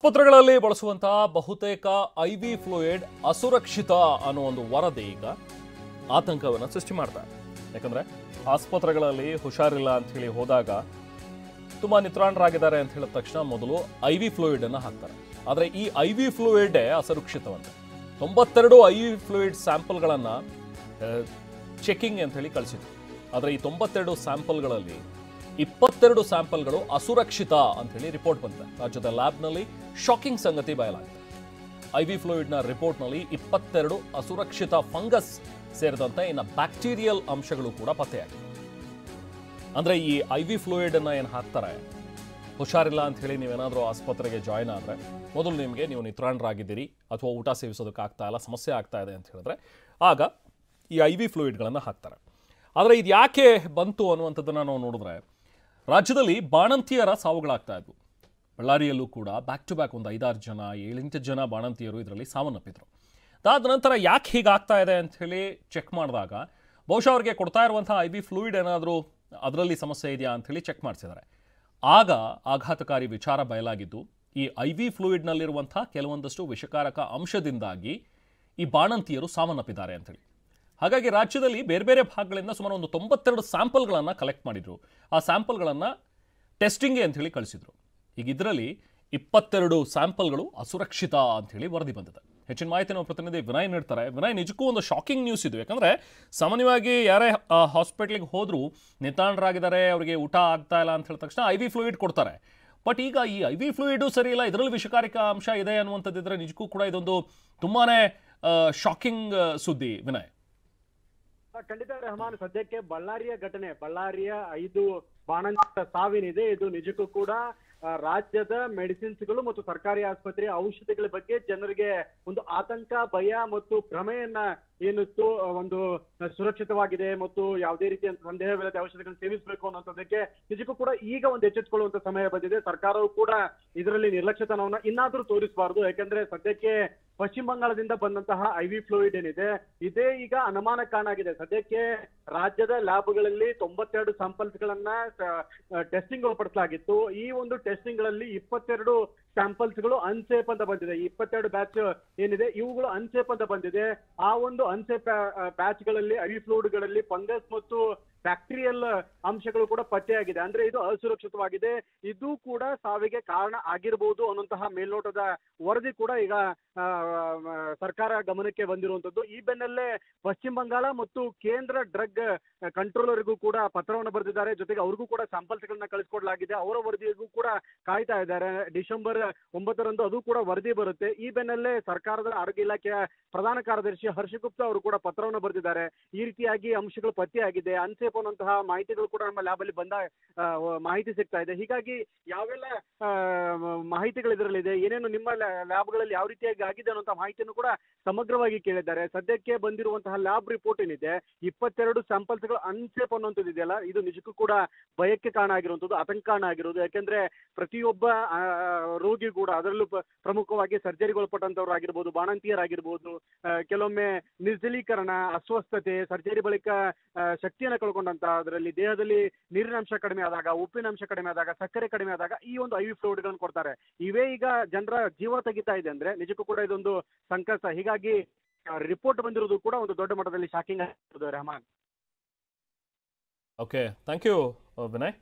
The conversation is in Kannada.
ಆಸ್ಪತ್ರೆಗಳಲ್ಲಿ ಬಳಸುವಂತಹ ಬಹುತೇಕ ಐವಿ ಫ್ಲೂಯಿಡ್ ಅಸುರಕ್ಷಿತ ಅನ್ನೋ ಒಂದು ವರದಿ ಈಗ ಆತಂಕವನ್ನು ಸೃಷ್ಟಿ ಮಾಡ್ತಾರೆ. ಯಾಕಂದ್ರೆ ಆಸ್ಪತ್ರೆಗಳಲ್ಲಿ ಹುಷಾರಿಲ್ಲ ಅಂತ ಹೇಳಿ ಹೋದಾಗ ತುಂಬಾ ನಿತ್ರಾಣರಾಗಿದ್ದಾರೆ ಅಂತ ಹೇಳಿದ ತಕ್ಷಣ ಮೊದಲು ಐವಿ ಫ್ಲೂಯಿಡ್ ಅನ್ನು ಹಾಕ್ತಾರೆ. ಆದರೆ ಈ ಐವಿ ಫ್ಲೂಯಿಡ್ ಅಸುರಕ್ಷಿತವಂತೆ. 92 ಐವಿ ಫ್ಲೂಯಿಡ್ ಸ್ಯಾಂಪಲ್ಗಳನ್ನು ಚೆಕಿಂಗ್ ಅಂತ ಹೇಳಿ ಕಳಿಸಿದ್ರು. ಆದರೆ ಈ 92 ಸ್ಯಾಂಪಲ್ಗಳಲ್ಲಿ 22 ಸ್ಯಾಂಪಲ್ಗಳು ಅಸುರಕ್ಷಿತ ಅಂತ ಹೇಳಿ ರಿಪೋರ್ಟ್ ಬಂದಿದೆ. ರಾಜ್ಯದ ಲ್ಯಾಬ್ನಲ್ಲಿ ಶಾಕಿಂಗ್ ಸಂಗತಿ ಬಯಲಾಗಿದೆ. ಐವಿ ಫ್ಲೂಯಿಡ್ನ ರಿಪೋರ್ಟ್ನಲ್ಲಿ 22 ಅಸುರಕ್ಷಿತ ಫಂಗಸ್ ಸೇರಿದಂತೆ ಇನ್ನು ಬ್ಯಾಕ್ಟೀರಿಯಲ್ ಅಂಶಗಳು ಕೂಡ ಪತ್ತೆಯಾಗಿವೆ. ಅಂದ್ರೆ ಈ ಐವಿ ಫ್ಲೂಯಿಡ್ ಅನ್ನ ಏನು ಹಾಕ್ತಾರೆ, ಹುಷಾರಿಲ್ಲ ಅಂತ ಹೇಳಿ ನೀವೇನಾದರೂ ಆಸ್ಪತ್ರೆಗೆ ಜಾಯ್ನ್ ಆದರೆ ಮೊದಲು ನೀವು ನಿತ್ರಾಣರಾಗಿದ್ದೀರಿ ಅಥವಾ ಊಟ ಸೇವಿಸೋದಕ್ಕೆ ಆಗ್ತಾ ಇಲ್ಲ, ಸಮಸ್ಯೆ ಆಗ್ತಾ ಇದೆ ಅಂತ ಹೇಳಿದ್ರೆ ಆಗ ಈ ಐವಿ ಫ್ಲೂಯಿಡ್ಗಳನ್ನು ಹಾಕ್ತಾರೆ. ಆದರೆ ಇದು ಯಾಕೆ ಬಂತು ಅನ್ನುವಂಥದ್ದನ್ನು ನಾವು ನೋಡಿದ್ರೆ ರಾಜ್ಯದಲ್ಲಿ ಬಾಣಂತಿಯರ ಸಾವುಗಳಾಗ್ತಾ ಇದ್ವು. ಬಳ್ಳಾರಿಯಲ್ಲೂ ಕೂಡ ಬ್ಯಾಕ್ ಟು ಬ್ಯಾಕ್ ಒಂದು 5-6 ಜನ 7-8 ಜನ ಬಾಣಂತಿಯರು ಇದರಲ್ಲಿ ಸಾವನ್ನಪ್ಪಿದ್ರು. ಅದಾದ ನಂತರ ಯಾಕೆ ಹೀಗಾಗ್ತಾ ಇದೆ ಅಂತ ಹೇಳಿ ಚೆಕ್ ಮಾಡಿದಾಗ ಬಹುಶಃ ಅವ್ರಿಗೆ ಕೊಡ್ತಾ ಇರುವಂತಹ ಐವಿ ಫ್ಲೂಯಿಡ್ ಏನಾದರೂ ಅದರಲ್ಲಿ ಸಮಸ್ಯೆ ಇದೆಯಾ ಅಂತ ಹೇಳಿ ಚೆಕ್ ಮಾಡಿಸಿದ್ದಾರೆ. ಆಗ ಆಘಾತಕಾರಿ ವಿಚಾರ ಬಯಲಾಗಿದ್ದು, ಈ ಐವಿ ಫ್ಲೂಯಿಡ್ನಲ್ಲಿರುವಂತಹ ಕೆಲವೊಂದಷ್ಟು ವಿಷಕಾರಕ ಅಂಶದಿಂದಾಗಿ ಈ ಬಾಣಂತಿಯರು ಸಾವನ್ನಪ್ಪಿದ್ದಾರೆ ಅಂತೇಳಿ. ಹಾಗಾಗಿ ರಾಜ್ಯದಲ್ಲಿ ಬೇರೆ ಬೇರೆ ಭಾಗಗಳಿಂದ ಸುಮಾರು ಒಂದು 92 ಸ್ಯಾಂಪಲ್ಗಳನ್ನು ಕಲೆಕ್ಟ್ ಮಾಡಿದ್ರು. ಆ ಸ್ಯಾಂಪಲ್ಗಳನ್ನು ಟೆಸ್ಟಿಂಗ್ಗೆ ಅಂತ ಹೇಳಿ ಕಳಿಸಿದ್ರು. ಈಗ ಇದರಲ್ಲಿ 22 ಸ್ಯಾಂಪಲ್ಗಳು ಅಸುರಕ್ಷಿತ ಅಂತ ಹೇಳಿ ವರದಿ ಬಂದಿದೆ. ಹೆಚ್ಚಿನ ಮಾಹಿತಿ ನಾವು ಪ್ರತಿನಿಧಿ ವಿನಯ್ ನೀಡ್ತಾರೆ. ವಿನಯ್, ನಿಜಕ್ಕೂ ಒಂದು ಶಾಕಿಂಗ್ ನ್ಯೂಸ್ ಇದು. ಯಾಕಂದ್ರೆ ಸಾಮಾನ್ಯವಾಗಿ ಯಾರೇ ಹಾಸ್ಪಿಟ್ಲಿಗೆ ಹೋದ್ರು ನಿತ್ರಾಣರಾಗಿದ್ದಾರೆ, ಅವರಿಗೆ ಊಟ ಆಗ್ತಾ ಇಲ್ಲ ಅಂತ ಹೇಳಿದ ತಕ್ಷಣ ಐವಿ ಫ್ಲೂಯಿಡ್ ಕೊಡ್ತಾರೆ. ಬಟ್ ಈಗ ಈ ಐವಿ ಫ್ಲೂಯಿಡು ಸರಿ ಇಲ್ಲ, ಇದರಲ್ಲಿ ವಿಷಕಾರಿಕ ಅಂಶ ಇದೆ ಅನ್ನುವಂಥದ್ದಿದ್ರೆ ನಿಜಕ್ಕೂ ಕೂಡ ಇದೊಂದು ತುಂಬಾನೇ ಶಾಕಿಂಗ್ ಸುದ್ದಿ. ವಿನಯ್, ಖಂಡಿತ ರೆಹಮಾನ್, ಸದ್ಯಕ್ಕೆ ಬಳ್ಳಾರಿಯ ಘಟನೆ, ಬಳ್ಳಾರಿಯ 5 ಬಾಣಂತಿಯರ ಸಾವಿನಿದೆ. ಇದು ನಿಜಕ್ಕೂ ಕೂಡ ರಾಜ್ಯದ ಮೆಡಿಸಿನ್ಸ್ಗಳು ಮತ್ತು ಸರ್ಕಾರಿ ಆಸ್ಪತ್ರೆಯ ಔಷಧಿಗಳ ಬಗ್ಗೆ ಜನರಿಗೆ ಒಂದು ಆತಂಕ, ಭಯ ಮತ್ತು ಭ್ರಮೆಯನ್ನ ಏನಿತ್ತು, ಒಂದು ಸುರಕ್ಷಿತವಾಗಿದೆ ಮತ್ತು ಯಾವುದೇ ರೀತಿಯ ಸಂದೇಹವಿಲ್ಲದೆ ಔಷಧಿಗಳನ್ನು ಸೇವಿಸಬೇಕು ಅನ್ನೋದಕ್ಕೆ ನಿಜಕ್ಕೂ ಕೂಡ ಈಗ ಒಂದು ಎಚ್ಚೆತ್ತುಕೊಳ್ಳುವಂತ ಸಮಯ ಬಂದಿದೆ. ಸರ್ಕಾರವು ಕೂಡ ಇದರಲ್ಲಿ ನಿರ್ಲಕ್ಷ್ಯತನವನ್ನ ಇನ್ನಾದ್ರೂ ತೋರಿಸಬಾರದು. ಯಾಕಂದ್ರೆ ಸದ್ಯಕ್ಕೆ ಪಶ್ಚಿಮ ಬಂಗಾಳದಿಂದ ಬಂದಂತಹ ಐವಿ ಫ್ಲೂಯಿಡ್ ಏನಿದೆ, ಇದೇ ಈಗ ಅನುಮಾನ ಕಾಣಾಗಿದೆ. ಸದ್ಯಕ್ಕೆ ರಾಜ್ಯದ ಲ್ಯಾಬ್ಗಳಲ್ಲಿ 92 ಸ್ಯಾಂಪಲ್ಸ್ ಗಳನ್ನ ಟೆಸ್ಟಿಂಗ್ ಒಳಪಡಿಸಲಾಗಿತ್ತು. ಈ ಒಂದು ಟೆಸ್ಟಿಂಗ್ ಗಳಲ್ಲಿ 22 ಸ್ಯಾಂಪಲ್ಸ್ ಗಳು ಅನ್ಸೇಫ್ ಅಂತ ಬಂದಿದೆ. 22 ಬ್ಯಾಚ್ ಏನಿದೆ ಇವುಗಳು ಅನ್ಸೇಫ್ ಅಂತ ಬಂದಿದೆ. ಆ ಒಂದು ಅನ್ಸೇಫ್ ಬ್ಯಾಚ್ ಗಳಲ್ಲಿ ಐವಿ ಫ್ಲೂಯಿಡ್ ಗಳಲ್ಲಿ ಫಂಗಸ್ ಮತ್ತು ಬ್ಯಾಕ್ಟೀರಿಯಲ್ ಅಂಶಗಳು ಕೂಡ ಪತ್ತೆಯಾಗಿದೆ. ಅಂದ್ರೆ ಇದು ಅಸುರಕ್ಷಿತವಾಗಿದೆ. ಇದು ಕೂಡ ಸಾವಿಗೆ ಕಾರಣ ಆಗಿರಬಹುದು ಅನ್ನುವಂತಹ ಮೇಲ್ನೋಟದ ವರದಿ ಕೂಡ ಈಗ ಸರ್ಕಾರ ಗಮನಕ್ಕೆ ಬಂದಿರುವಂತದ್ದು. ಈ ಬೆನ್ನಲ್ಲೇ ಪಶ್ಚಿಮ ಬಂಗಾಳ ಮತ್ತು ಕೇಂದ್ರ ಡ್ರಗ್ ಕಂಟ್ರೋಲರ್ಗೂ ಕೂಡ ಪತ್ರವನ್ನು ಬರೆದಿದ್ದಾರೆ. ಜೊತೆಗೆ ಅವ್ರಿಗೂ ಕೂಡ ಸ್ಯಾಂಪಲ್ಸ್ ಗಳನ್ನ ಕಳಿಸ್ಕೊಡ್ಲಾಗಿದೆ. ಅವರ ವರದಿಗೂ ಕೂಡ ಕಾಯ್ತಾ ಇದ್ದಾರೆ. ಡಿಸೆಂಬರ್ 9ರಂದು ಅದು ಕೂಡ ವರದಿ ಬರುತ್ತೆ. ಈ ಬೆನ್ನಲ್ಲೇ ಸರ್ಕಾರದ ಆರೋಗ್ಯ ಇಲಾಖೆಯ ಪ್ರಧಾನ ಕಾರ್ಯದರ್ಶಿ ಹರ್ಷಗುಪ್ತಾ ಅವರು ಕೂಡ ಪತ್ರವನ್ನು ಬರೆದಿದ್ದಾರೆ. ಈ ರೀತಿಯಾಗಿ ಅಂಶಗಳು ಪತ್ತೆಯಾಗಿದೆ, ಅನ್ಸೇಫ್ ಅನ್ನುವಂತಹ ಮಾಹಿತಿಗಳು ಕೂಡ ನಮ್ಮ ಲ್ಯಾಬ್ ಅಲ್ಲಿ ಬಂದ ಮಾಹಿತಿ ಸಿಗ್ತಾ ಇದೆ. ಹೀಗಾಗಿ ಯಾವೆಲ್ಲ ಮಾಹಿತಿಗಳು ಇದರಲ್ಲಿದೆ, ಏನೇನು ನಿಮ್ಮ ಲ್ಯಾಬ್ಗಳಲ್ಲಿ ಯಾವ ರೀತಿಯಾಗಿ ಆಗಿದೆ ಅನ್ನುವಂತಹ ಮಾಹಿತಿಯನ್ನು ಕೂಡ ಸಮಗ್ರವಾಗಿ ಕೇಳಿದ್ದಾರೆ. ಸದ್ಯಕ್ಕೆ ಬಂದಿರುವಂತಹ ಲ್ಯಾಬ್ ರಿಪೋರ್ಟ್ ಏನಿದೆ, 22 ಸ್ಯಾಂಪಲ್ಸ್ಗಳು ಅನ್ಸೇಫ್ ಅನ್ನುವಂಥದ್ದು ಇದೆಯಲ್ಲ, ಇದು ನಿಜಕ್ಕೂ ಕೂಡ ಭಯಕ್ಕೆ ಕಾರಣ ಆಗಿರುವಂಥದ್ದು, ಆತಂಕ ಕಾರಣ ಆಗಿರೋದು. ಯಾಕೆಂದ್ರೆ ಪ್ರತಿಯೊಬ್ಬ ರೋಗಿ ಕೂಡ, ಅದರಲ್ಲೂ ಪ್ರಮುಖವಾಗಿ ಸರ್ಜರಿಗೊಳಪಟ್ಟಂತವ್ರು ಆಗಿರ್ಬೋದು, ಬಾಣಂತಿಯರಾಗಿರ್ಬೋದು, ಕೆಲವೊಮ್ಮೆ ನಿರ್ಜಲೀಕರಣ, ಅಸ್ವಸ್ಥತೆ, ಸರ್ಜರಿ ಬಳಿಕ ಶಕ್ತಿಯನ್ನು ಕಳ್ಕೊಂಡಂತ, ಅದರಲ್ಲಿ ದೇಹದಲ್ಲಿ ನೀರಿನಂಶ ಕಡಿಮೆ ಆದಾಗ, ಉಪ್ಪಿನಂಶ ಕಡಿಮೆ ಆದಾಗ, ಸಕ್ಕರೆ ಕಡಿಮೆ ಆದಾಗ ಈ ಒಂದು ಐವಿ ಫ್ಲೂಯಿಡ್ ಗಳನ್ನು ಕೊಡ್ತಾರೆ. ಇವೇ ಈಗ ಜನರ ಜೀವ ತೆಗಿತಾ ಇದೆ ಅಂದ್ರೆ ನಿಜಕ್ಕೂ ಕೂಡ ಇದೊಂದು ಸಂಕಷ್ಟ. ಹೀಗಾಗಿ ರಿಪೋರ್ಟ್ ಬಂದಿರೋದು ಕೂಡ ಒಂದು ದೊಡ್ಡ ಮಟ್ಟದಲ್ಲಿ ಶಾಕಿಂಗ್ ಆಗಿರೋದು. Rahman, okay, thank you Vinay.